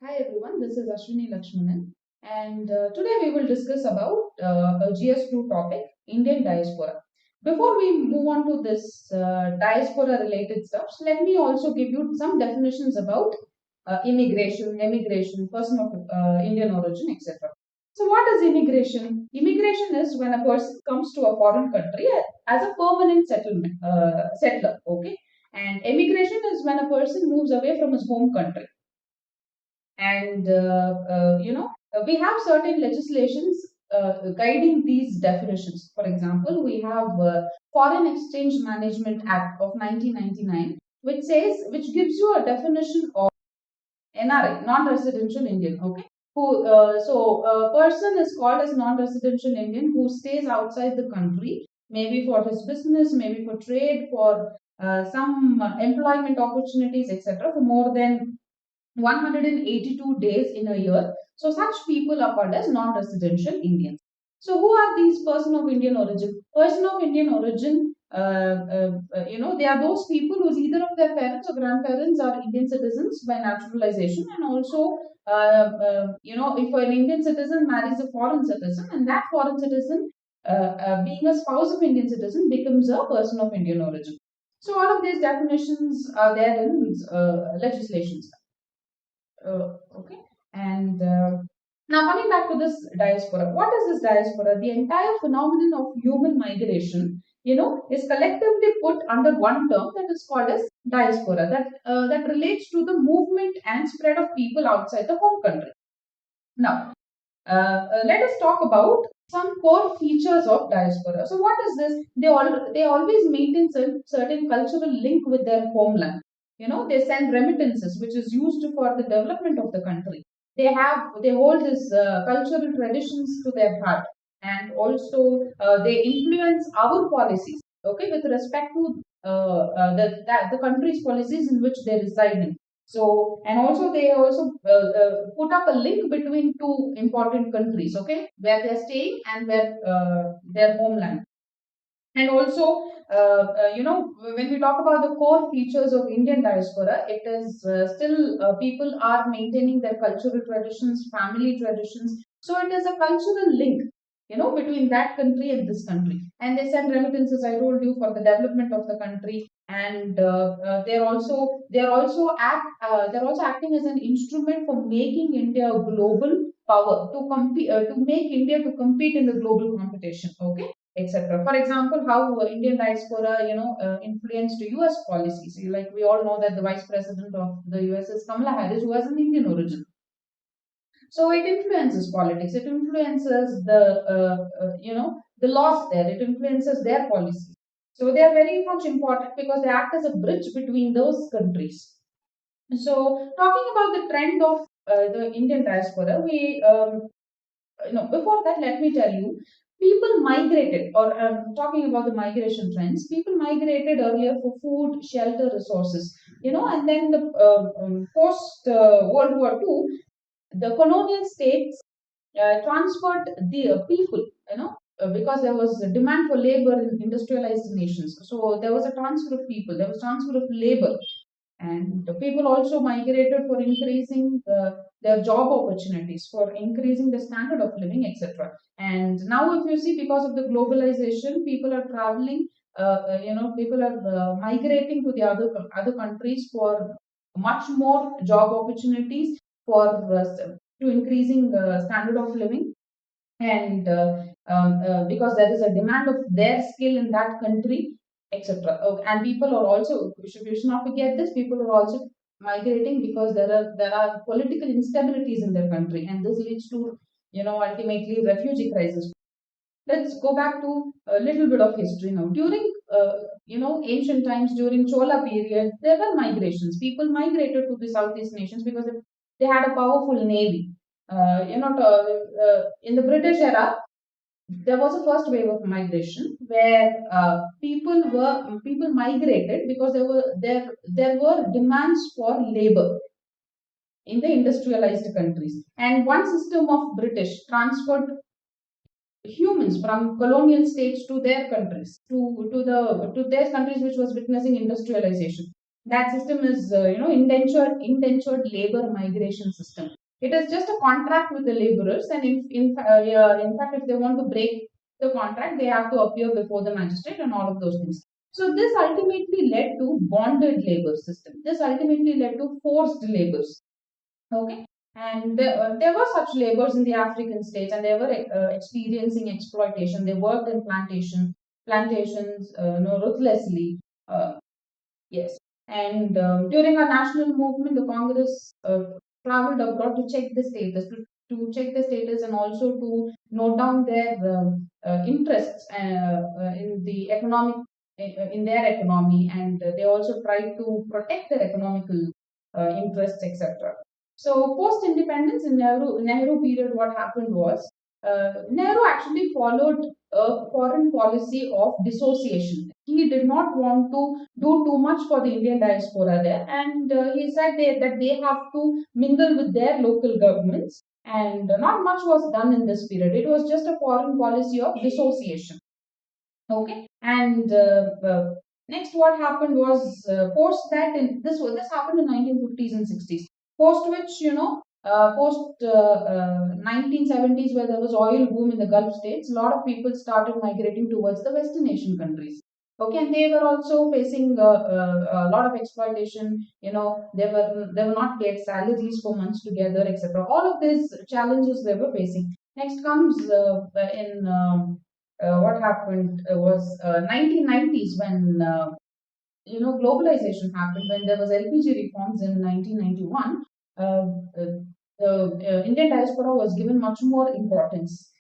Hi everyone, this is Ashwini and today we will discuss about a GS2 topic, Indian diaspora. Before we move on to this diaspora related stuff, let me also give you some definitions about immigration, emigration, person of Indian origin, etc. So what is immigration? Immigration is when a person comes to a foreign country as a permanent settler, okay? And emigration is when a person moves away from his home country and we have certain legislations guiding these definitions. For example, we have Foreign Exchange Management Act of 1999, which gives you a definition of NRI, non-residential Indian. Okay, so a person is called as non-residential Indian who stays outside the country, maybe for his business, maybe for trade, for some employment opportunities, etc., for more than 182 days in a year. So such people are called as non-residential Indians. So who are these person of Indian origin? Person of Indian origin, they are those people whose either of their parents or grandparents are Indian citizens by naturalization, and also, if an Indian citizen marries a foreign citizen, and that foreign citizen, being a spouse of Indian citizen, becomes a person of Indian origin. So all of these definitions are there in legislations. Okay. And now coming back to this diaspora, what is this diaspora? The entire phenomenon of human migration, is collectively put under one term that is called as diaspora. That relates to the movement and spread of people outside the home country. Now, let us talk about some core features of diaspora. So, what is this? They always maintain certain cultural link with their homeland. They send remittances, which is used for the development of the country. They hold these cultural traditions to their heart, and also they influence our policies. Okay, with respect to the country's policies in which they reside in. So, and also they also put up a link between two important countries, okay, where they're staying and where their homeland. And also, when we talk about the core features of Indian diaspora, it is still people are maintaining their cultural traditions, family traditions. So it is a cultural link, between that country and this country. And they send remittances, I told you, for the development of the country. And they're also acting as an instrument for making India a global power to compete to make India to compete in the global competition. Okay, etc. For example, how Indian diaspora, influenced U.S. policies. Like we all know that the Vice President of the U.S. is Kamala Harris, who has an Indian origin. So it influences politics. It influences the laws there. It influences their policies. So they are very much important because they act as a bridge between those countries. So talking about the trend of the Indian diaspora, before that, let me tell you, people migrated, or talking about the migration trends, people migrated earlier for food, shelter, resources, and then the post World War II, the colonial states transferred the people, because there was a demand for labor in industrialized nations. So there was a transfer of people, there was transfer of labor, and the people also migrated for increasing their job opportunities, for increasing the standard of living, etc. And now if you see, because of the globalization, people are traveling, people are migrating to the other countries for much more job opportunities, for to increasing the standard of living. And because there is a demand of their skill in that country, etc. And people are also, we should not forget this, people are also migrating because there are political instabilities in their country, and this leads to, ultimately, refugee crisis. Let's go back to a little bit of history now. During ancient times, during Chola period, there were migrations. People migrated to the Southeast nations because they had a powerful navy. In the British era, there was a first wave of migration where people migrated because there were demands for labor in the industrialized countries, and one system of British transferred humans from colonial states to their countries, to their countries which was witnessing industrialization. That system is, indentured labor migration system. It is just a contract with the laborers, and yeah, in fact, if they want to break the contract, they have to appear before the magistrate and all of those things. So this ultimately led to bonded labor system. This ultimately led to forced labors. Okay, and there were such laborers in the African states, and they were experiencing exploitation. They worked in plantations, ruthlessly. Uh, Yes. And during our national movement, the Congress traveled abroad to check the status, to check the status, and also to note down their interests in the economic, in their economy, and they also tried to protect their economical interests, etc. So, post independence in Nehru period, what happened was Nehru actually followed a foreign policy of dissociation. He did not want to do too much for the Indian diaspora there, and he said that they have to mingle with their local governments. And not much was done in this period. It was just a foreign policy of dissociation. Okay, and next what happened was post that in this happened in 1950s and 60s. Post which, post 1970s, where there was oil boom in the Gulf states, a lot of people started migrating towards the Western Asian countries. Okay, and they were also facing a lot of exploitation. They were not paid salaries for months together, etc. All of these challenges they were facing. Next comes in what happened was 1990s, when globalization happened, when there was LPG reforms in 1991. uh, uh, the Indian diaspora was given much more importance,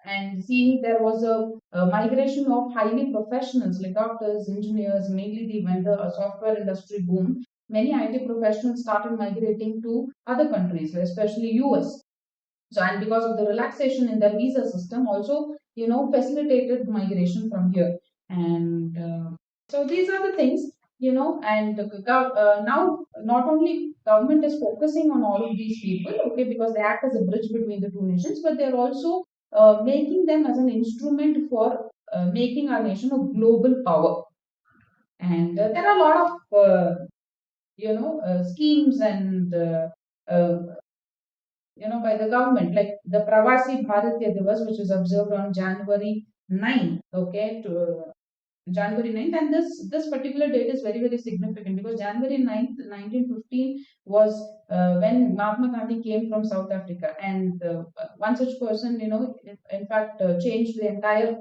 and seeing there was a migration of highly professionals like doctors, engineers, mainly when the software industry boomed, many IT professionals started migrating to other countries, especially US. So, and because of the relaxation in their visa system, also, facilitated migration from here. And so these are the things, and now not only government is focusing on all of these people, okay, because they act as a bridge between the two nations, but they're also making them as an instrument for making our nation a global power. And there are a lot of, schemes and by the government, like the Pravasi Bharatiya Divas, which is observed on January 9th, okay, to January 9th. And this particular date is very, very significant, because January 9th, 1915 was when Mahatma Gandhi came from South Africa. And one such person, in fact, changed the entire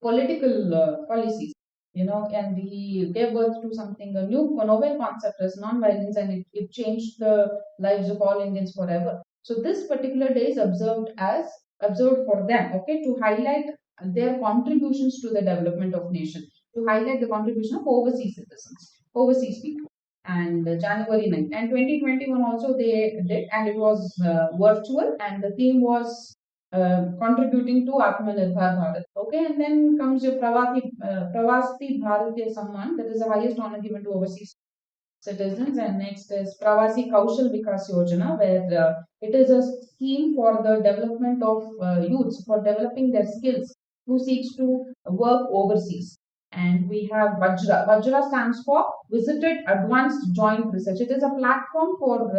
political policies, and he gave birth to something, a new novel concept as non-violence, and it changed the lives of all Indians forever. So this particular day is observed for them, okay, to highlight their contributions to the development of nation, to highlight the contribution of overseas citizens, overseas people. And January 9th and 2021 also they did, and it was virtual, and the theme was contributing to Atmanirbhar Bharat. Okay, and then comes your Pravasi Bharatiya Samman, that is the highest honor given to overseas citizens. And next is Pravasi Kaushal Vikas Yojana, where it is a scheme for the development of youths, for developing their skills, who seeks to work overseas. And we have Vajra. Vajra stands for Visited Advanced Joint Research. It is a platform for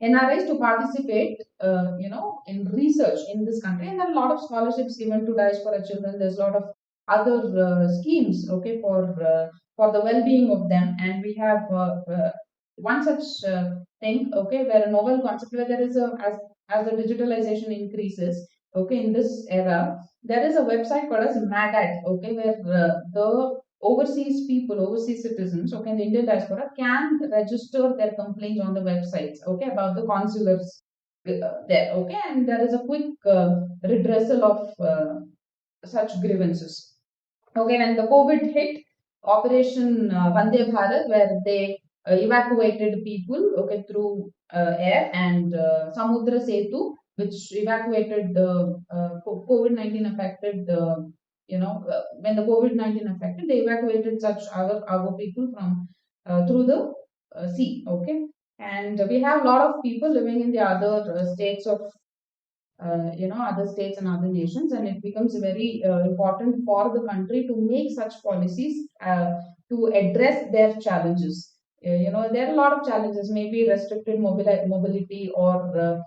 NRIs to participate, in research in this country. And there are a lot of scholarships given to diaspora children. There's a lot of other schemes, okay, for the well-being of them. And we have one such thing, okay, where a novel concept, where there is as the digitalization increases, okay, in this era, there is a website called as MADAT, okay, where the overseas people, overseas citizens, okay, in the Indian diaspora can register their complaints on the websites, okay, about the consulars there, okay, and there is a quick redressal of such grievances. Okay, when the COVID hit, Operation Vande Bharat, where they evacuated people, okay, through air, and Samudra Setu, which evacuated COVID-19 affected, when the COVID-19 affected, they evacuated such our people from through the sea, okay. And we have a lot of people living in the other states of other states and other nations, and it becomes very important for the country to make such policies to address their challenges. There are a lot of challenges, maybe restricted mobility, or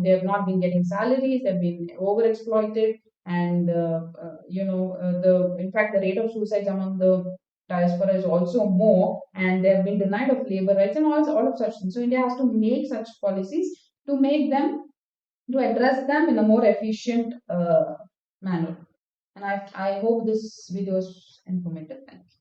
they have not been getting salaries, they've been overexploited, and the in fact the rate of suicides among the diaspora is also more, and they have been denied of labor rights and all of such things. So India has to make such policies to make them to address them in a more efficient manner. And I hope this video is informative. Thank you.